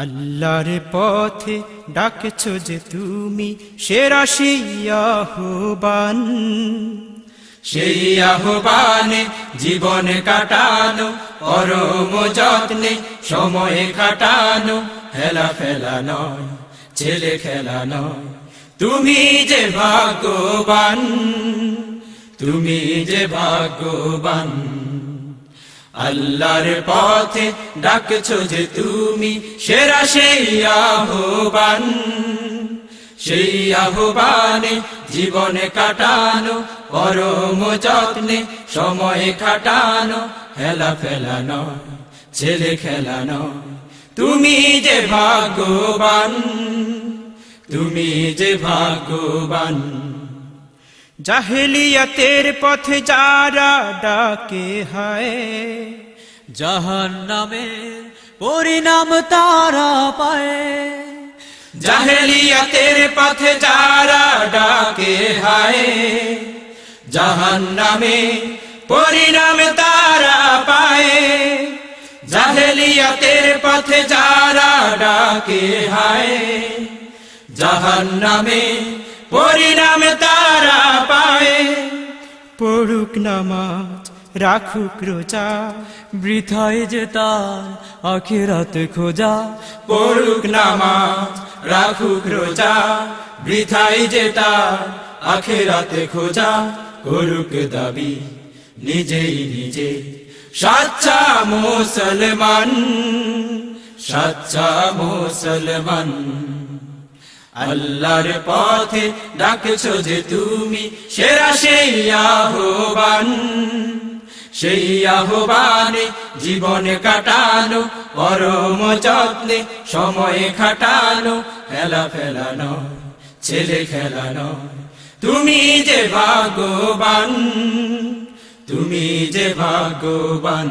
আল্লাহর পথে ডাকছো যে তুমি সেরা সেই আহ্বান, সেই আহ্বানে জীবন কাটানো, পরম যত্নে সময় কাটানো, হেলা ফেলা নয়, ছেলে খেলা নয়। তুমি যে ভাগ্যবান, তুমি যে ভাগ্যবান। আল্লাহর পথে ডাকছো যে তুমি সেরা সেই আহ্বান, সেই আহ্বানে জীবন কাটানো, পরম যত্নে সময় কাটানো, হেলা ফেলা নয়, ছেলে খেলা নয়। তুমি যে ভাগ্যবান, তুমি যে ভাগ্যবান। জাহেলিয়াতের পথে যারা ডাকে হায়, জাহান্নামের পরিণাম তারা পায়। জাহেলিয়াতের পথে যারা ডাকে হায়, জাহান্নামে পরিণাম তারা পায়। জাহেলিয়াতের পথে যারা ডাকে হায়, জাহান্নামে পরিণাম তারা পায়। পড়ুক নামাজ রাখুক রোজা, বৃথায় যে তার আখিরাত খোঁজা। পড়ুক নামাজ রাখুক রোজা, বৃথাই যে তার আখিরাতে খোঁজা। করুক দাবি নিজেই নিজে সাচ্চা মুসলমান, সাচ্চা মুসলমান। আল্লাহর পথে ডাকছো যে তুমি সেরা সেই আহ্বান, সেই আহ্বানে জীবন কাটানো, পরম যত্নে সময় কাটানো, হেলা ফেলা নয়, ছেলে খেলা নয়। তুমি যে ভাগ্যবান, তুমি যে ভাগ্যবান।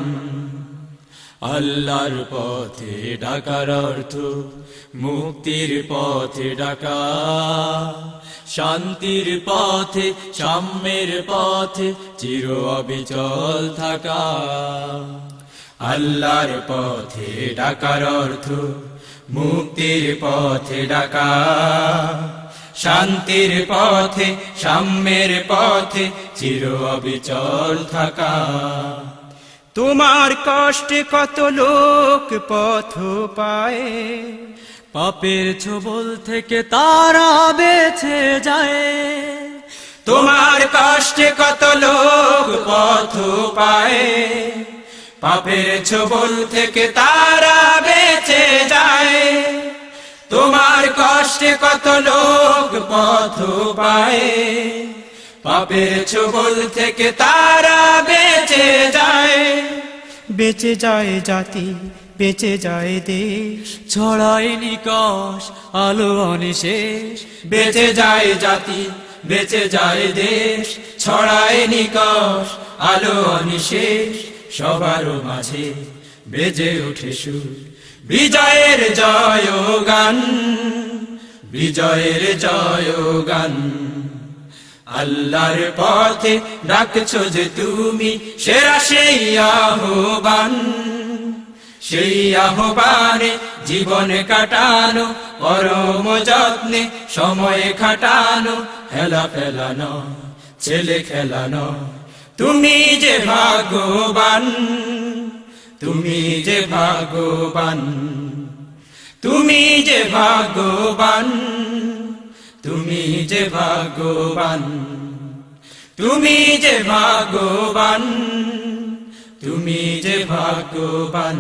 আল্লাহর পথে ডাকার অর্থ মুক্তির পথে ডাকা, শান্তির পথে সাম্যের পথে চির অবিচল থাকা। আল্লাহর পথে ডাকার অর্থ মুক্তির পথে ডাকা, শান্তির পথে সাম্যের পথে চির অবিচল থাকা। তোমার কষ্টে কত লোক পথ পায়, পাপের ছোবল থেকে তারা বেঁচে যায়। তোমার কষ্টে কত লোক পথ পায়, পাপের ছোবল থেকে তারা বেঁচে যায়। তোমার কষ্টে কত লোক পথ পায়, পাপের ছোবল থেকে তারা বেঁচে যায়। বেঁচে যায় জাতি বেঁচে যায় দেশ, ছড়াই নিকশ আলো অনিশেষ। বেঁচে যায় জাতি বেঁচে যায় দেশ, ছড়ায় নিকশ আলো অনিশেষ। সবার মাঝে বেজে ওঠে সুর বিজয়ের জয়গান, বিজয়ের জয়গান। আল্লাহর পথে ডাকছো যে তুমি সেরা সেই আহ্বান, সেই আহ্বানে জীবন কাটানো, পরম যত্নে সময় কাটানো, হেলা ফেলা নয়, ছেলে খেলা নয়। তুমি যে ভাগ্যবান, তুমি যে ভাগ্যবান। তুমি যে ভাগ্যবান, তুমি যে ভাগ্যবান। তুমি যে ভাগ্যবান, তুমি যে ভাগ্যবান।